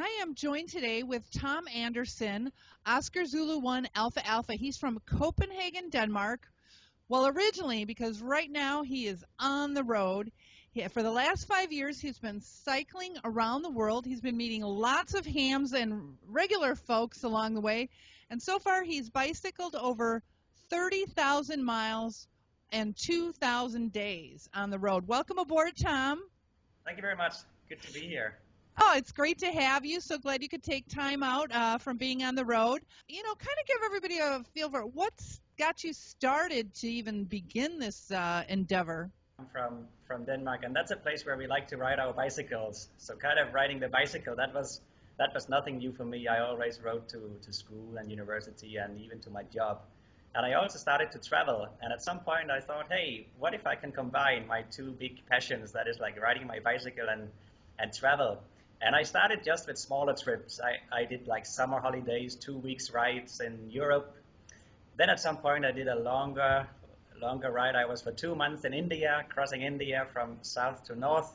I am joined today with Tom Andersen, Oscar Zulu 1 Alpha Alpha. He's from Copenhagen, Denmark. Well, originally, because right now he is on the road. For the last 5 years, he's been cycling around the world. He's been meeting lots of hams and regular folks along the way. And so far, he's bicycled over 30,000 miles and 2,000 days on the road. Welcome aboard, Tom. Thank you very much. Good to be here. Oh, it's great to have you. So glad you could take time out from being on the road. Kind of give everybody a feel for what's got you started to even begin this endeavor. I'm from Denmark, and that's a place where we like to ride our bicycles. So kind of riding the bicycle, that was nothing new for me. I always rode to school and university and even to my job. And I also started to travel. And at some point I thought, hey, what if I can combine my two big passions, that is like riding my bicycle and travel. And I started just with smaller trips. I did like summer holidays, 2 weeks rides in Europe. Then at some point I did a longer ride. I was for 2 months in India, crossing India from south to north.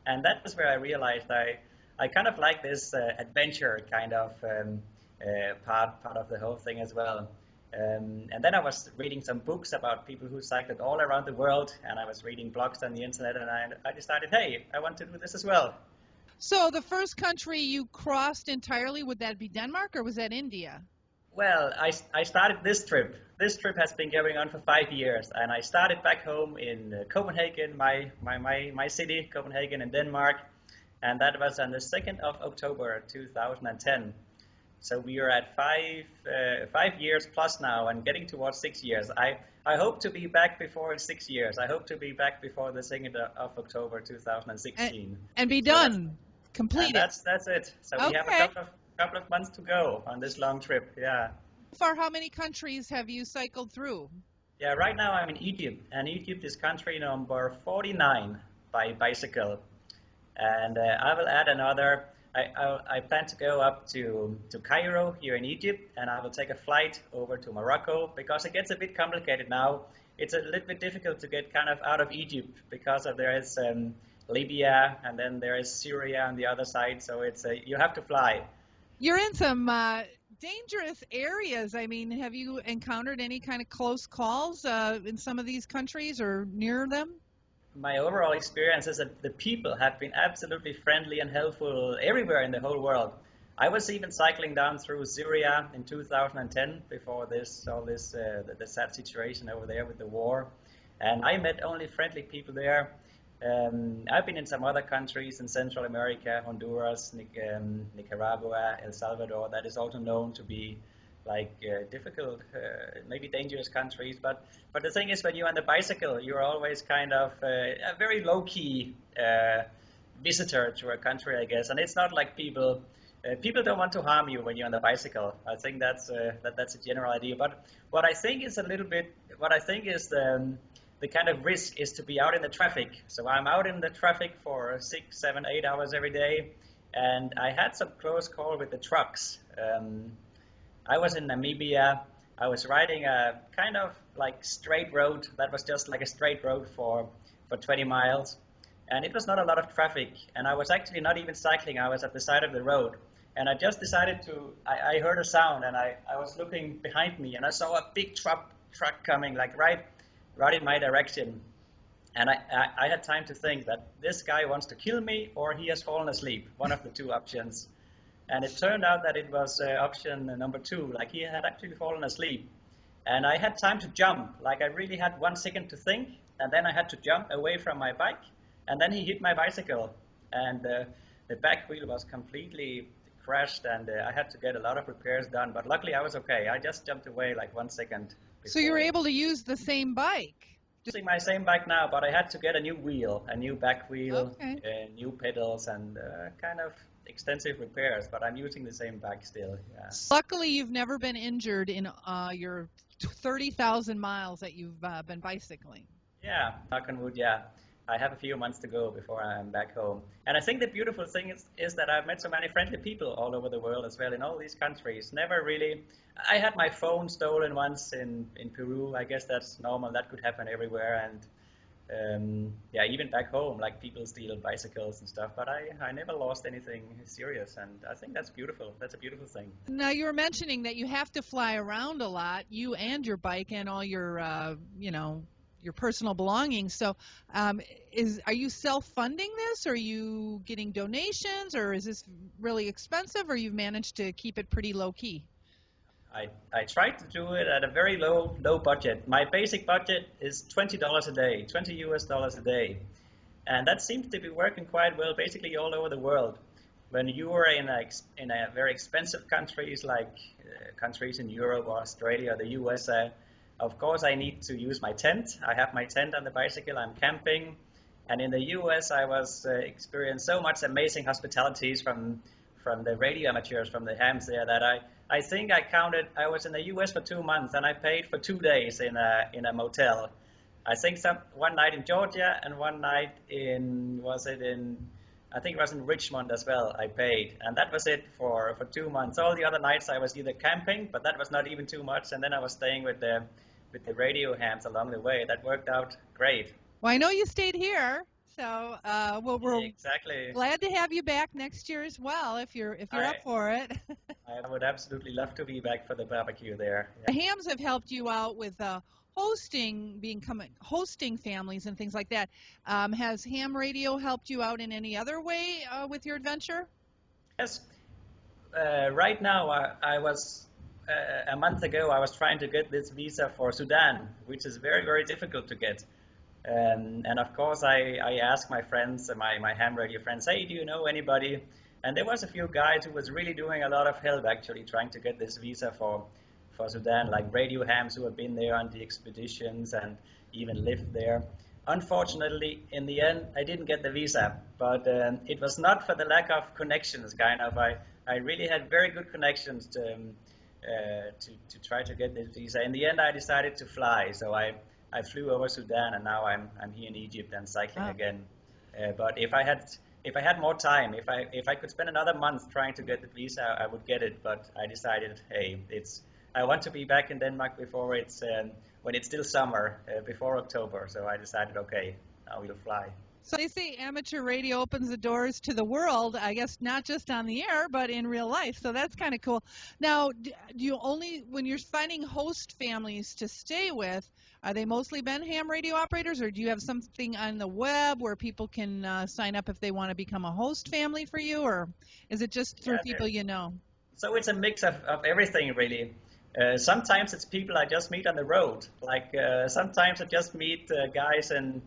And that was where I realized I kind of like this adventure kind of part of the whole thing as well. And then I was reading some books about people who cycled all around the world, and I was reading blogs on the internet, and I decided, hey, I want to do this as well. So the first country you crossed entirely, would that be Denmark or was that India? Well, I started this trip. This trip has been going on for 5 years, and I started back home in Copenhagen, my city, Copenhagen in Denmark, and that was on the 2nd of October 2010. So we are at 5 years plus now and getting towards 6 years. I hope to be back before 6 years. I hope to be back before the 2nd of October 2016. And be done, completed. That's it. So we have a couple of months to go on this long trip. Yeah. So far, how many countries have you cycled through? Yeah, right now I'm in Egypt, and Egypt is country number 49 by bicycle. And I will add another. I plan to go up to Cairo here in Egypt, and I will take a flight over to Morocco because it gets a bit complicated now. It's a little bit difficult to get kind of out of Egypt because there is Libya, and then there is Syria on the other side, so it's you have to fly. You're in some dangerous areas. I mean, have you encountered any kind of close calls in some of these countries or near them? My overall experience is that the people have been absolutely friendly and helpful everywhere in the whole world. I was even cycling down through Syria in 2010 before the sad situation over there with the war, and I met only friendly people there. I've been in some other countries in Central America, Honduras, Nicaragua, El Salvador, that is also known to be like difficult, maybe dangerous countries, but the thing is, when you're on the bicycle, you're always kind of a very low-key visitor to a country, I guess, and it's not like people don't want to harm you when you're on the bicycle. I think that's a general idea. But what I think is the kind of risk is to be out in the traffic. So I'm out in the traffic for 6, 7, 8 hours every day, and I had some close call with the trucks. I was in Namibia. I was riding a kind of like straight road that was just like a straight road for 20 miles. And it was not a lot of traffic. And I was actually not even cycling. I was at the side of the road. And I just decided I heard a sound, and I was looking behind me, and I saw a big truck coming like right in my direction. And I had time to think that this guy wants to kill me or he has fallen asleep, one of the two options. And it turned out that it was option number 2, like he had actually fallen asleep. And I had time to jump, like I really had 1 second to think, and then I had to jump away from my bike, and then he hit my bicycle. And the back wheel was completely crashed, and I had to get a lot of repairs done, but luckily I was okay. I just jumped away like 1 second before. So you were able to use the same bike? Using my same bike now, but I had to get a new wheel, a new back wheel, okay. New pedals, and kind of extensive repairs, but I'm using the same bike still. Yeah. Luckily, you've never been injured in your 30,000 miles that you've been bicycling. Yeah, knock on wood, yeah. I have a few months to go before I'm back home. And I think the beautiful thing is that I've met so many friendly people all over the world as well, in all these countries. Never really. I had my phone stolen once in Peru. I guess that's normal. That could happen everywhere. And Yeah, even back home, like people steal bicycles and stuff, but I never lost anything serious, and I think that's beautiful. That's a beautiful thing. Now, you were mentioning that you have to fly around a lot, you and your bike and all your, your personal belongings. So, are you self-funding this, or are you getting donations, or is this really expensive, or you've managed to keep it pretty low key? I tried to do it at a very low budget. My basic budget is $20 a day, $20 a day, and that seems to be working quite well, basically all over the world. When you are in a very expensive countries like countries in Europe or Australia or the US, of course I need to use my tent. I have my tent on the bicycle. I'm camping, and in the US I was experienced so much amazing hospitalities from the radio amateurs, from the hams there, that I think I counted. I was in the U.S. for 2 months, and I paid for 2 days in a motel. I think one night in Georgia and one night I think it was in Richmond as well. I paid, and that was it for 2 months. All the other nights I was either camping, but that was not even too much, and then I was staying with the radio hams along the way. That worked out great. Well, I know you stayed here, so we're exactly glad to have you back next year as well, if you're up for it. I would absolutely love to be back for the barbecue there. Yeah. The hams have helped you out with hosting families and things like that. Has ham radio helped you out in any other way with your adventure? Yes. Right now, I was a month ago. I was trying to get this visa for Sudan, which is very, very difficult to get. And of course, I asked my friends, my ham radio friends, hey, do you know anybody? And there was a few guys who was really doing a lot of help, actually, trying to get this visa for Sudan, like radio hams who have been there on the expeditions and even lived there. Unfortunately, in the end, I didn't get the visa, but it was not for the lack of connections, kind of. I really had very good connections to try to get this visa. In the end, I decided to fly, so I flew over Sudan, and now I'm here in Egypt and cycling again. But if I had more time, if I could spend another month trying to get the visa, I would get it. But I decided, hey, I want to be back in Denmark before when it's still summer, before October. So I decided, okay, now we'll fly. So they say amateur radio opens the doors to the world, I guess not just on the air, but in real life. So that's kind of cool. Now, do you only, when you're finding host families to stay with, are they mostly been ham radio operators, or do you have something on the web where people can sign up if they want to become a host family for you, or is it just through people you know? So it's a mix of everything, really. Sometimes it's people I just meet on the road. Like sometimes I just meet guys and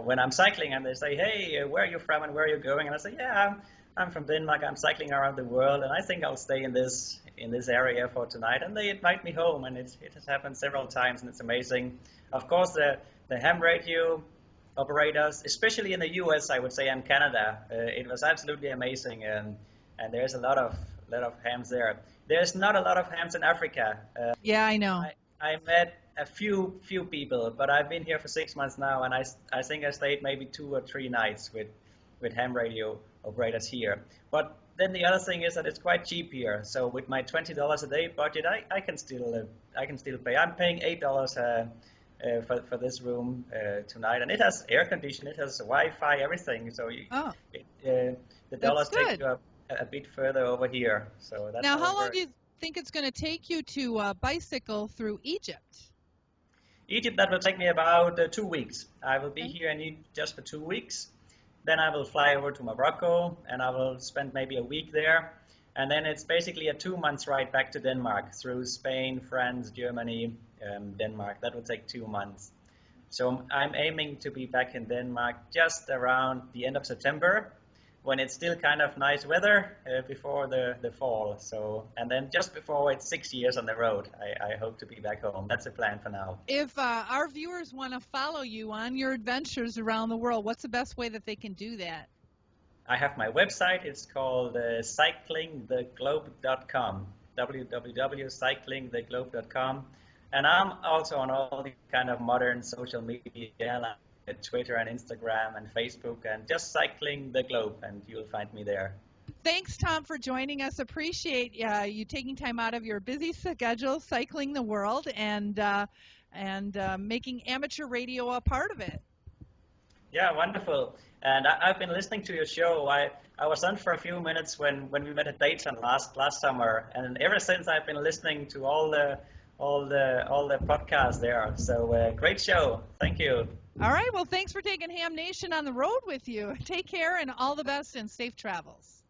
when I'm cycling, and they say, hey, where are you from and where are you going? And I say, yeah, I'm from Denmark. I'm cycling around the world, and I think I'll stay in this area for tonight. And they invite me home, and it has happened several times, and it's amazing. Of course, the ham radio operators, especially in the US, I would say, and Canada, it was absolutely amazing, and there's a lot of hams there. There's not a lot of hams in Africa. Yeah, I know. I met a few people, but I've been here for 6 months now, and I think I stayed maybe 2 or 3 nights with ham radio operators here. But then the other thing is that it's quite cheap here. So with my $20 a day budget, I can still pay. I'm paying $8 for this room tonight, and it has air conditioning, it has Wi-Fi, everything. So the dollars take you up a bit further over here. So that's now, how long do you think it's going to take you to bicycle through Egypt? Egypt, that will take me about 2 weeks. I will be here in Egypt just for 2 weeks. Then I will fly over to Morocco, and I will spend maybe a week there. And then it's basically a 2 months ride back to Denmark through Spain, France, Germany, Denmark. That will take 2 months. So I'm aiming to be back in Denmark just around the end of September, when it's still kind of nice weather before the fall. So, and then just before it's 6 years on the road, I hope to be back home. That's the plan for now. If our viewers want to follow you on your adventures around the world, what's the best way that they can do that? I have my website. It's called cyclingtheglobe.com, www.cyclingtheglobe.com. And I'm also on all the kind of modern social media, like Twitter and Instagram and Facebook, and just Cycling the Globe, and you'll find me there. Thanks, Tom, for joining us. Appreciate you taking time out of your busy schedule, cycling the world, and making amateur radio a part of it. Yeah, wonderful. And I've been listening to your show. I was on for a few minutes when we met at Dayton last summer, and ever since I've been listening to all the podcasts there. So great show. Thank you. All right. Well, thanks for taking Ham Nation on the road with you. Take care and all the best and safe travels.